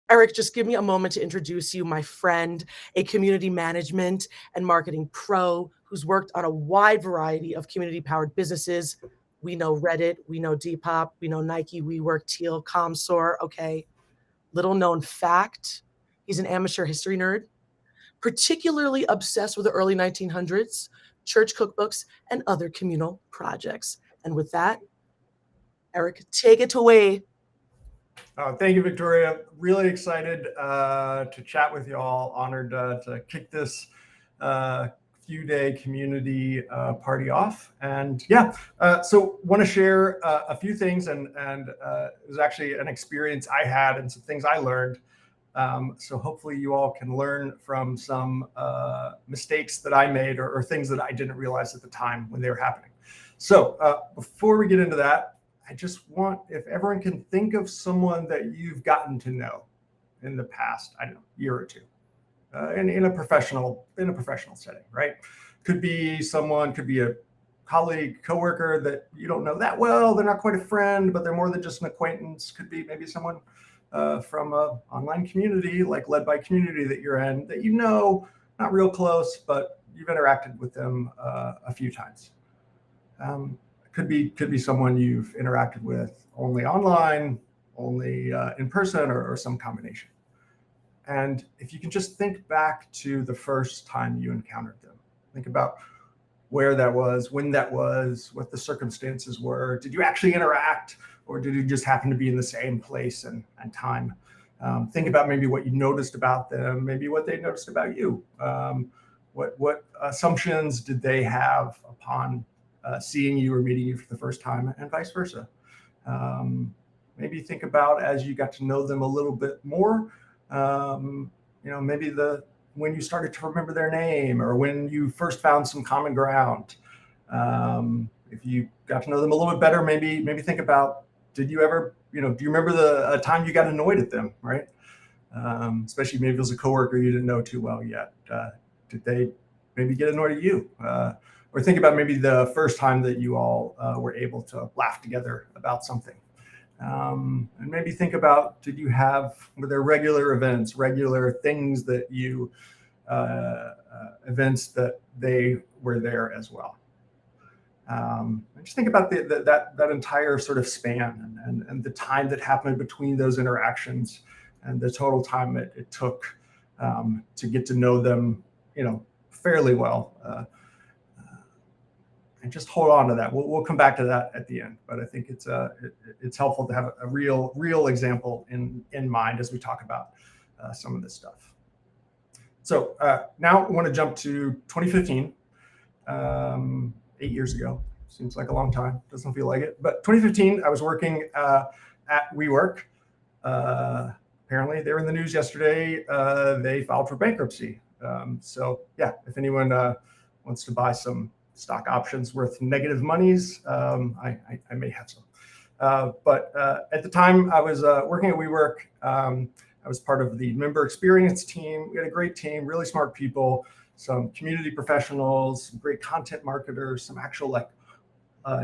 Erik, just give me a moment to introduce you, my friend, a community management and marketing pro who's worked on a wide variety of community-powered businesses. We know Reddit, we know Depop, we know Nike, WeWork, Teal, Commsor, okay? Little known fact, he's an amateur history nerd, particularly obsessed with the early 1900s, church cookbooks, and other communal projects. And with that, Erik, take it away. Thank you, Victoria. Really excited to chat with you all. Honored to kick this few-day community party off. And yeah, so want to share a few things, and it was actually an experience I had and some things I learned. So hopefully you all can learn from some mistakes that I made or things that I didn't realize at the time when they were happening. So before we get into that, I just want, if everyone can think of someone that you've gotten to know in the past, I don't know, year or two, in a professional setting, right? Could be someone, could be a colleague, coworker that you don't know that well. They're not quite a friend, but they're more than just an acquaintance. Could be maybe someone from an online community, like led by community that you're in, that you know, not real close, but you've interacted with them a few times. Could be someone you've interacted with only online, only in person, or some combination. And if you can just think back to the first time you encountered them, think about where that was, when that was, what the circumstances were. Did you actually interact, or did you just happen to be in the same place and time? Think about maybe what you noticed about them, maybe what they noticed about you. What assumptions did they have upon seeing you or meeting you for the first time, and vice versa. Maybe think about, as you got to know them a little bit more, maybe when you started to remember their name, or when you first found some common ground. If you got to know them a little bit better, maybe think about, did you ever, do you remember the time you got annoyed at them, right? Especially maybe it was a coworker you didn't know too well yet. Did they maybe get annoyed at you? Or think about maybe the first time that you all were able to laugh together about something. And maybe think about, were there regular events, regular things that you, events that they were there as well. And just think about that entire sort of span and the time that happened between those interactions and the total time it took to get to know them, fairly well. And just hold on to that. We'll come back to that at the end, but I think it's helpful to have a real example in mind as we talk about some of this stuff. So now I want to jump to 2015, 8 years ago. Seems like a long time. Doesn't feel like it. But 2015, I was working at WeWork. Apparently, they were in the news yesterday. They filed for bankruptcy. So yeah, if anyone wants to buy some stock options worth negative monies, I may have some. But at the time I was working at WeWork, I was part of the member experience team. We had a great team, really smart people, some community professionals, some great content marketers, some actual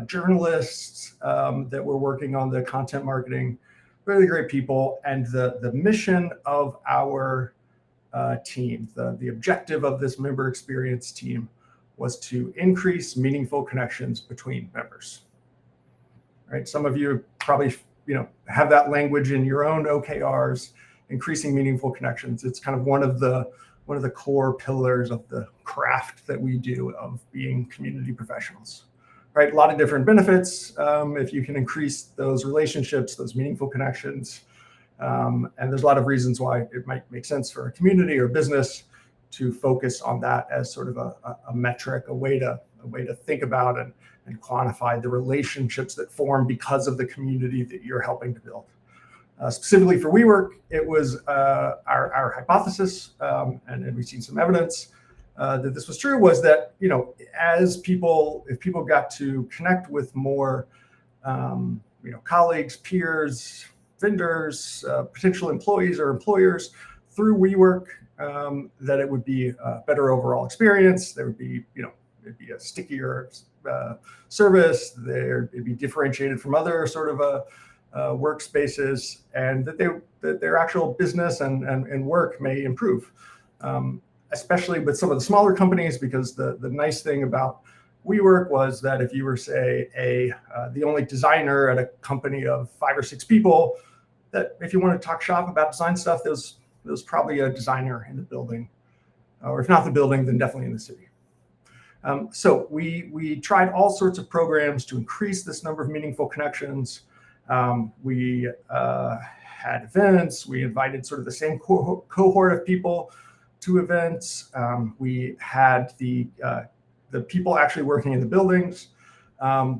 journalists that were working on the content marketing, really great people. And the mission of our team, the objective of this member experience team, was to increase meaningful connections between members. Right? Some of you probably have that language in your own OKRs, increasing meaningful connections. It's kind of one of the core pillars of the craft that we do of being community professionals. Right? A lot of different benefits if you can increase those relationships, those meaningful connections. And there's a lot of reasons why it might make sense for a community or business to focus on that as sort of a metric, a way to think about and quantify the relationships that form because of the community that you're helping to build. Specifically for WeWork, it was our hypothesis, and we've seen some evidence that this was true, was that if people got to connect with more colleagues, peers, vendors, potential employees or employers through WeWork, that it would be a better overall experience. There would be, it'd be a stickier service. It'd be differentiated from other sort of workspaces, and that their actual business and work may improve, especially with some of the smaller companies, because the nice thing about WeWork was that if you were, say, the only designer at a company of 5 or 6 people, that if you want to talk shop about design stuff, there's probably a designer in the building, or if not the building, then definitely in the city. So we tried all sorts of programs to increase this number of meaningful connections. We had events. We invited sort of the same cohort of people to events. We had the people actually working in the buildings.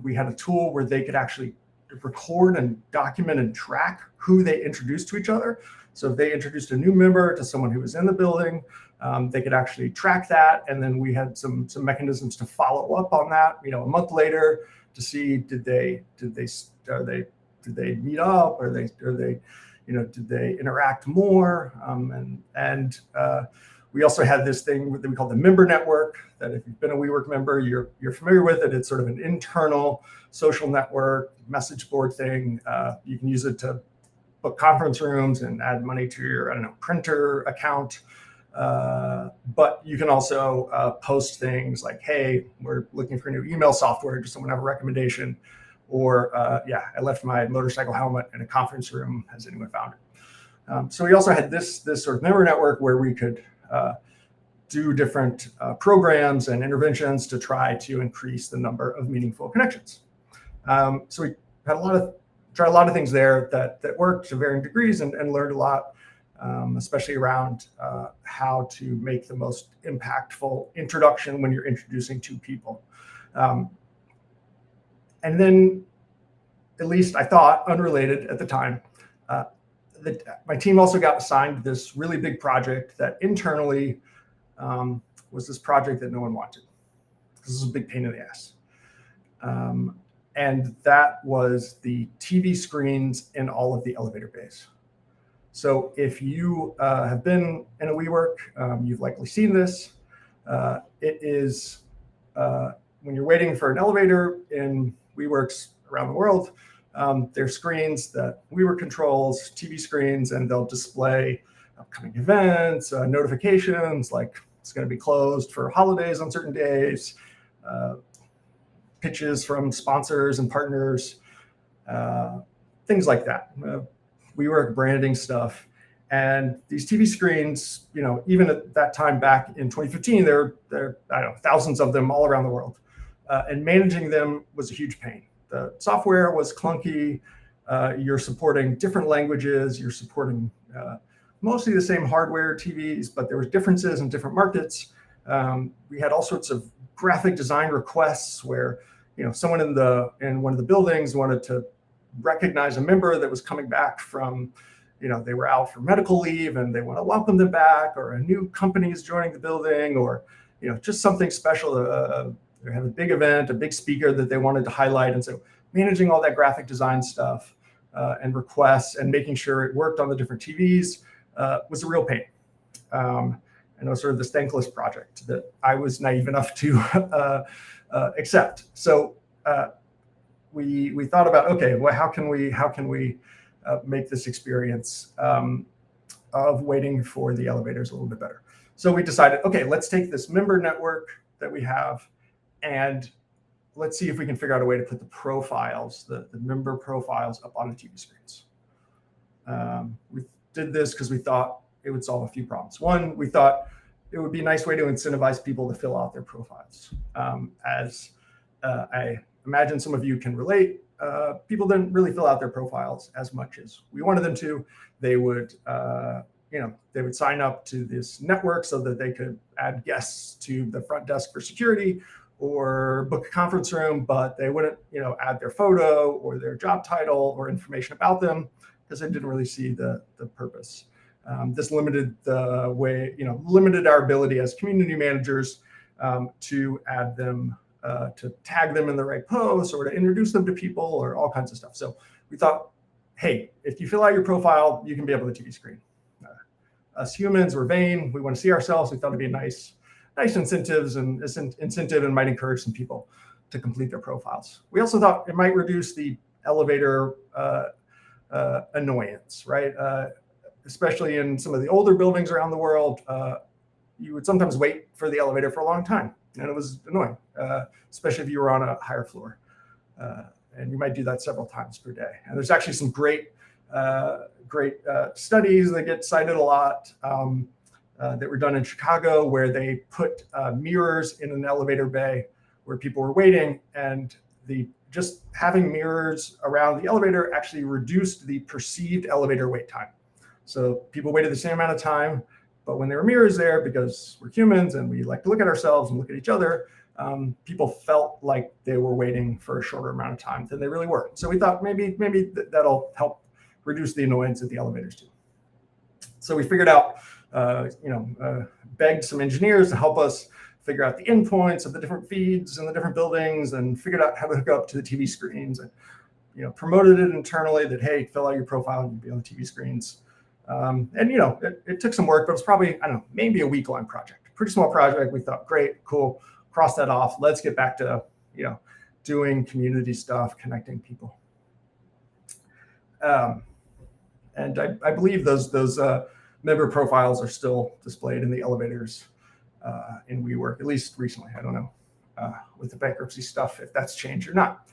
We had a tool where they could actually record and document and track who they introduced to each other. So if they introduced a new member to someone who was in the building, they could actually track that. And then we had some mechanisms to follow up on that, a month later, to see did they meet up, or did they interact more? And we also had this thing that we call the member network, that if you've been a WeWork member, you're familiar with it. It's sort of an internal social network, message board thing. You can use it to book conference rooms and add money to your, printer account. But you can also post things like, hey, we're looking for new email software. Does someone have a recommendation? Or, I left my motorcycle helmet in a conference room. Has anyone found it? So we also had this sort of member network where we could do different programs and interventions to try to increase the number of meaningful connections. So we had tried a lot of things there that worked to varying degrees, and learned a lot, especially around how to make the most impactful introduction when you're introducing 2 people. And then, at least I thought, unrelated at the time, my team also got assigned this really big project that internally was this project that no one wanted. This is a big pain in the ass. And that was the TV screens in all of the elevator bays. So if you have been in a WeWork, you've likely seen this. It is when you're waiting for an elevator in WeWorks around the world, there's screens that WeWork controls, TV screens, and they'll display upcoming events, notifications, like it's going to be closed for holidays on certain days, pitches from sponsors and partners, things like that. WeWork branding stuff. And these TV screens, even at that time back in 2015, there are thousands of them all around the world. And managing them was a huge pain. The software was clunky. You're supporting different languages. You're supporting mostly the same hardware TVs, but there were differences in different markets. We had all sorts of graphic design requests where, someone in one of the buildings wanted to recognize a member that was coming back from, they were out for medical leave and they want to welcome them back, or a new company is joining the building, or, just something special. They have a big event, a big speaker that they wanted to highlight. And so managing all that graphic design stuff and requests and making sure it worked on the different TVs was a real pain. And it was sort of this thankless project that I was naive enough to accept. So we thought about, okay, well, how can we make this experience of waiting for the elevators a little bit better? So we decided, okay, let's take this member network that we have, and let's see if we can figure out a way to put the profiles, the member profiles, up on the TV screens. We did this because we thought it would solve a few problems. One, we thought it would be a nice way to incentivize people to fill out their profiles. As I imagine some of you can relate, people didn't really fill out their profiles as much as we wanted them to. They would, they would sign up to this network so that they could add guests to the front desk for security, or book a conference room, but they wouldn't, add their photo or their job title or information about them, because they didn't really see the purpose. This limited the way, limited our ability as community managers to add them, to tag them in the right posts, or to introduce them to people, or all kinds of stuff. So we thought, hey, if you fill out your profile, you can be able to TV screen. Us humans, we're vain. We want to see ourselves. We thought it'd be nice incentive, and might encourage some people to complete their profiles. We also thought it might reduce the elevator annoyance, right? Especially in some of the older buildings around the world, you would sometimes wait for the elevator for a long time, and it was annoying, especially if you were on a higher floor. And you might do that several times per day. And there's actually some great studies that get cited a lot that were done in Chicago, where they put mirrors in an elevator bay where people were waiting, and just having mirrors around the elevator actually reduced the perceived elevator wait time. So people waited the same amount of time, but when there were mirrors there, because we're humans and we like to look at ourselves and look at each other, people felt like they were waiting for a shorter amount of time than they really were. So we thought maybe that'll help reduce the annoyance at the elevators too. So we figured out, begged some engineers to help us figure out the endpoints of the different feeds in the different buildings, and figured out how to hook up to the TV screens, and promoted it internally that, hey, fill out your profile and you'll be on the TV screens. It took some work, but it's probably, I don't know, maybe a week-long project. Pretty small project. We thought, great, cool, cross that off. Let's get back to doing community stuff, connecting people. And I believe those member profiles are still displayed in the elevators in WeWork, at least recently. I don't know with the bankruptcy stuff if that's changed or not.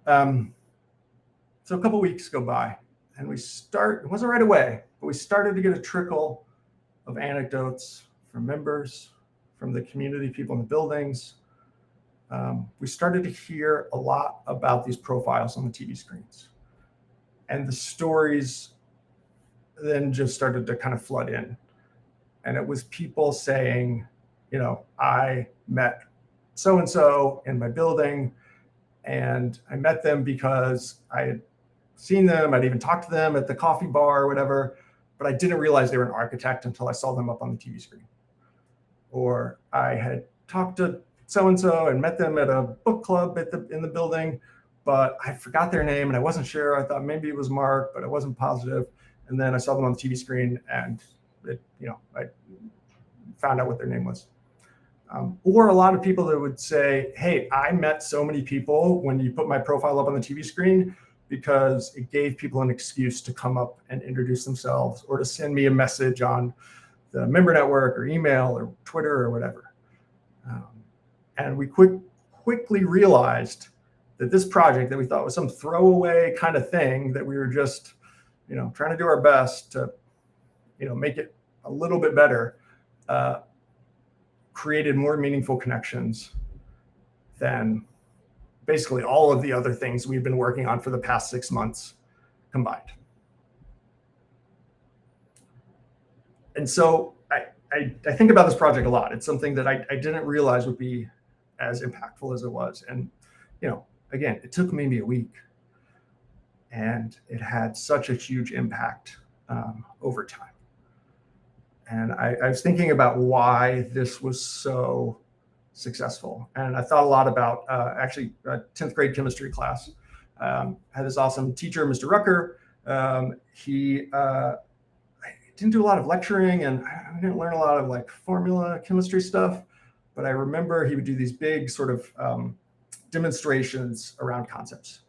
So a couple weeks go by, and it wasn't right away, but we started to get a trickle of anecdotes from members, from the community people in the buildings. We started to hear a lot about these profiles on the TV screens. And the stories then just started to kind of flood in. And it was people saying, I met so-and-so in my building, and I met them because I had seen them, I'd even talked to them at the coffee bar or whatever, but I didn't realize they were an architect until I saw them up on the TV screen. Or I had talked to so-and-so and met them at a book club in the building, but I forgot their name and I wasn't sure. I thought maybe it was Mark, but I wasn't positive. And then I saw them on the TV screen, and I found out what their name was. Or a lot of people that would say, hey, I met so many people when you put my profile up on the TV screen, because it gave people an excuse to come up and introduce themselves, or to send me a message on the member network or email or Twitter or whatever. And we quickly realized that this project that we thought was some throwaway kind of thing, that we were just trying to do our best to make it a little bit better, created more meaningful connections than basically all of the other things we've been working on for the past 6 months combined. And so I think about this project a lot. It's something that I didn't realize would be as impactful as it was. And, again, it took maybe a week, and it had such a huge impact over time. And I was thinking about why this was so successful. And I thought a lot about actually a 10th grade chemistry class. Had this awesome teacher, Mr. Rucker. He didn't do a lot of lecturing, and I didn't learn a lot of like formula chemistry stuff, but I remember he would do these big sort of demonstrations around concepts.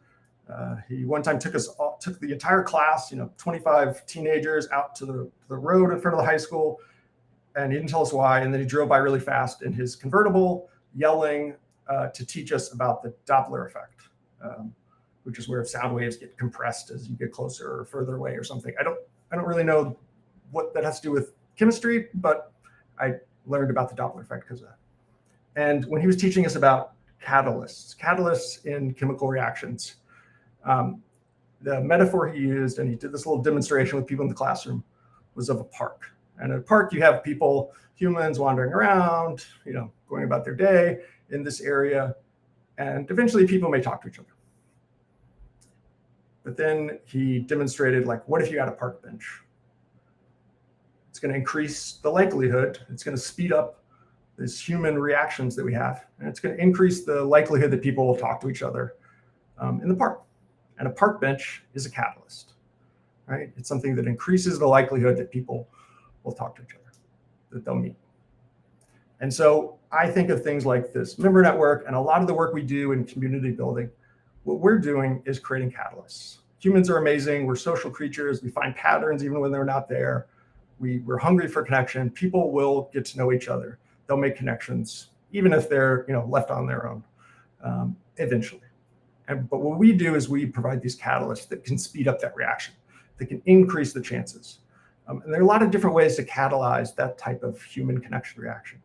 He one time took the entire class, 25 teenagers, out to the road in front of the high school, and he didn't tell us why. And then he drove by really fast in his convertible, yelling to teach us about the Doppler effect, which is where sound waves get compressed as you get closer or further away or something. I don't really know what that has to do with chemistry, but I learned about the Doppler effect because of that. And when he was teaching us about catalysts in chemical reactions, the metaphor he used, and he did this little demonstration with people in the classroom, was of a park. And at a park, you have people, humans, wandering around, going about their day in this area. And eventually people may talk to each other. But then he demonstrated, what if you had a park bench? It's going to increase the likelihood. It's going to speed up these human reactions that we have. And it's going to increase the likelihood that people will talk to each other in the park. And a park bench is a catalyst, right? It's something that increases the likelihood that people will talk to each other, that they'll meet. And so I think of things like this member network and a lot of the work we do in community building. What we're doing is creating catalysts. Humans are amazing. We're social creatures. We find patterns even when they're not there. We're hungry for connection. People will get to know each other. They'll make connections, even if they're left on their own eventually. But what we do is we provide these catalysts that can speed up that reaction, that can increase the chances. And there are a lot of different ways to catalyze that type of human connection reaction.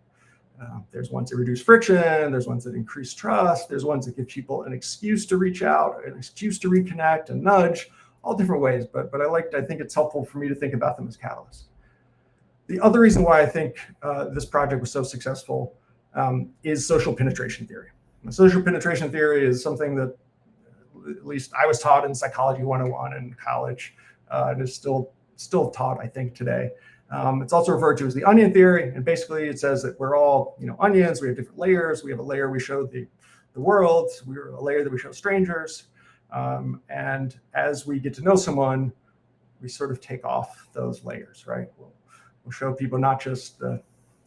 There's ones that reduce friction. There's ones that increase trust. There's ones that give people an excuse to reach out, an excuse to reconnect and nudge, all different ways. But I think it's helpful for me to think about them as catalysts. The other reason why I think this project was so successful is social penetration theory. Now, social penetration theory is something that at least I was taught in Psychology 101 in college. It is still taught, I think, today. It's also referred to as the onion theory, and basically it says that we're all onions. We have different layers. We have a layer we show the world. We're a layer that we show strangers. And as we get to know someone, we sort of take off those layers, right? We'll show people not just the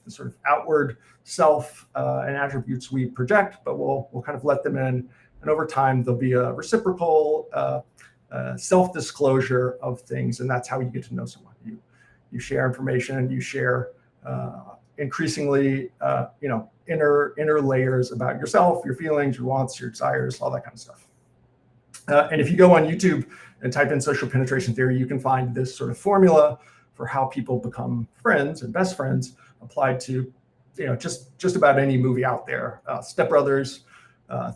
sort of outward self and attributes we project, but we'll kind of let them in. And over time, there'll be a reciprocal self-disclosure of things. And that's how you get to know someone. You share information, you share increasingly, inner layers about yourself, your feelings, your wants, your desires, all that kind of stuff. And if you go on YouTube and type in social penetration theory, you can find this sort of formula for how people become friends and best friends applied to, just about any movie out there. Step Brothers,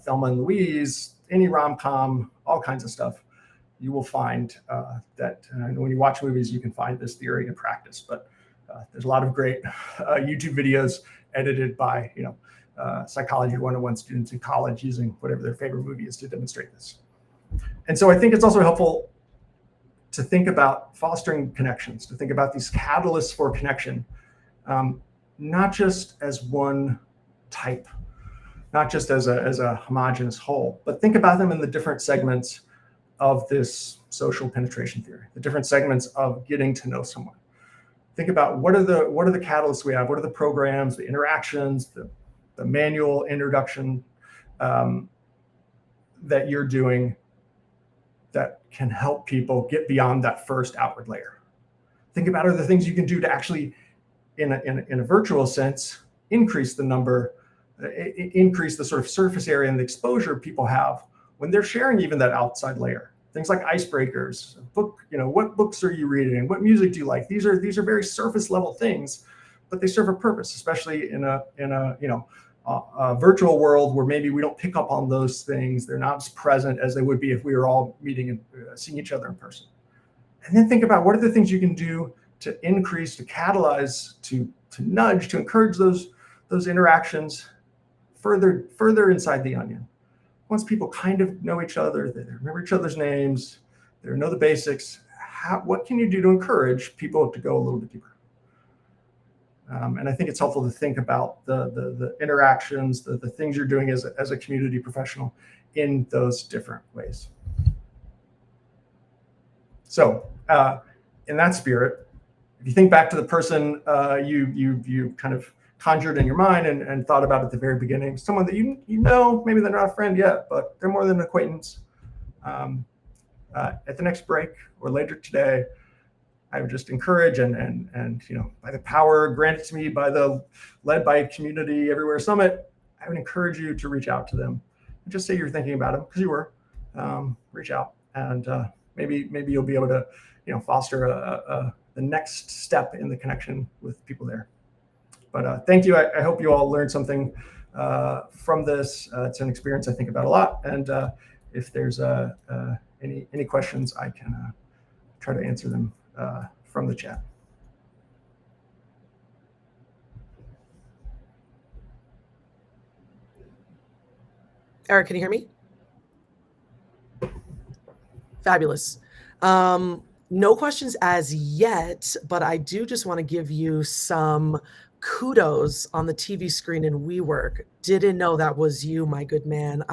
Thelma and Louise, any rom-com, all kinds of stuff. You will find that when you watch movies, you can find this theory in practice. But there's a lot of great YouTube videos edited by, Psychology 101 students in college using whatever their favorite movie is to demonstrate this. And so I think it's also helpful to think about fostering connections, to think about these catalysts for connection, not just as one type, not just as a homogeneous whole, but think about them in the different segments of this social penetration theory, the different segments of getting to know someone. Think about what are the catalysts we have, what are the programs, the interactions, the manual introduction that you're doing that can help people get beyond that first outward layer. Think about other things you can do to actually, in a virtual sense, increase the number, increase the sort of surface area and the exposure people have when they're sharing even that outside layer. Things like icebreakers, what books are you reading? What music do you like? These are very surface level things, but they serve a purpose, especially in a virtual world where maybe we don't pick up on those things. They're not as present as they would be if we were all meeting and seeing each other in person. And then think about what are the things you can do to increase, to catalyze, to nudge, to encourage those interactions further inside the onion. Once people kind of know each other, they remember each other's names, they know the basics, what can you do to encourage people to go a little bit deeper? And I think it's helpful to think about the interactions, the things you're doing as a community professional in those different ways. So in that spirit, if you think back to the person you kind of conjured in your mind and thought about at the very beginning, someone that maybe they're not a friend yet, but they're more than an acquaintance. At the next break or later today, I would just encourage and by the power granted to me led by Community Everywhere Summit, I would encourage you to reach out to them and just say you're thinking about them, because you were. Reach out and maybe you'll be able to foster the next step in the connection with people there. But thank you. I hope you all learned something from this. It's an experience I think about a lot. And if there's any questions, I can try to answer them from the chat. Erik, can you hear me? Fabulous. No questions as yet, but I do just want to give you some kudos on the TV screen in WeWork. Didn't know that was you, my good man.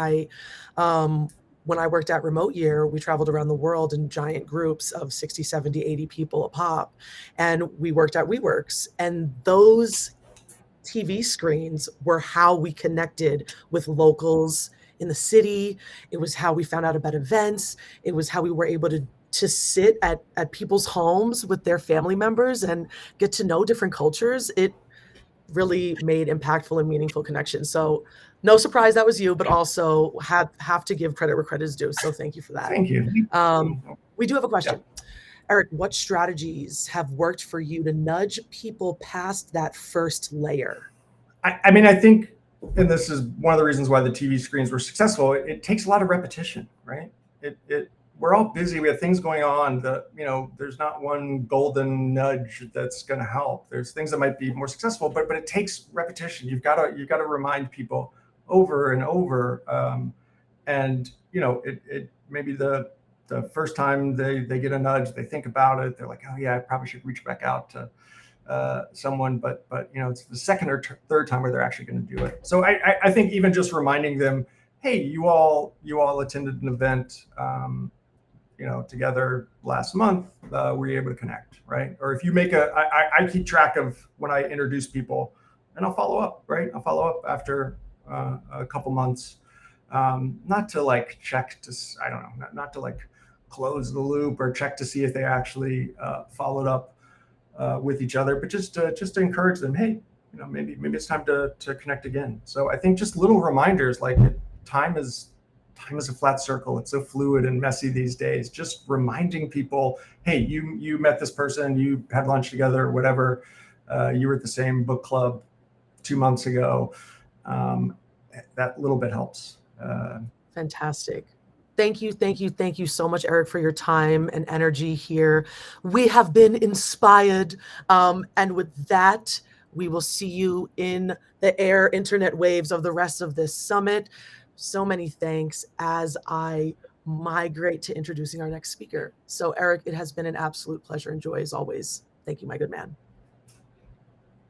When I worked at Remote Year, we traveled around the world in giant groups of 60, 70, 80 people a pop. And we worked at WeWorks. And those TV screens were how we connected with locals in the city. It was how we found out about events. It was how we were able to sit at people's homes with their family members and get to know different cultures. It really made impactful and meaningful connections. So no surprise that was you, but also have to give credit where credit is due. So thank you for that. Thank you. We do have a question. Yeah. Erik, what strategies have worked for you to nudge people past that first layer? I mean, I think, and this is one of the reasons why the TV screens were successful, it takes a lot of repetition, right? We're all busy. We have things going on that, there's not one golden nudge that's going to help. There's things that might be more successful, but it takes repetition. You've got to remind people over and over. And it maybe the first time they get a nudge, they think about it. They're like, oh yeah, I probably should reach back out to someone, but it's the second or third time where they're actually going to do it. So I think even just reminding them, hey, you all attended an event, together last month, were you able to connect, right? Or if you make I keep track of when I introduce people, and I'll follow up, right? I'll follow up after a couple months, not to like check to, I don't know, not to like close the loop or check to see if they actually followed up with each other, but just to encourage them, hey, maybe it's time to connect again. So I think just little reminders, like time is a flat circle. It's so fluid and messy these days. Just reminding people, hey, you met this person, you had lunch together, whatever. You were at the same book club 2 months ago. That little bit helps. Fantastic. Thank you so much, Erik, for your time and energy here. We have been inspired. And with that, we will see you in the air internet waves of the rest of this summit. So many thanks as I migrate to introducing our next speaker. So Erik, it has been an absolute pleasure and joy as always. Thank you, my good man.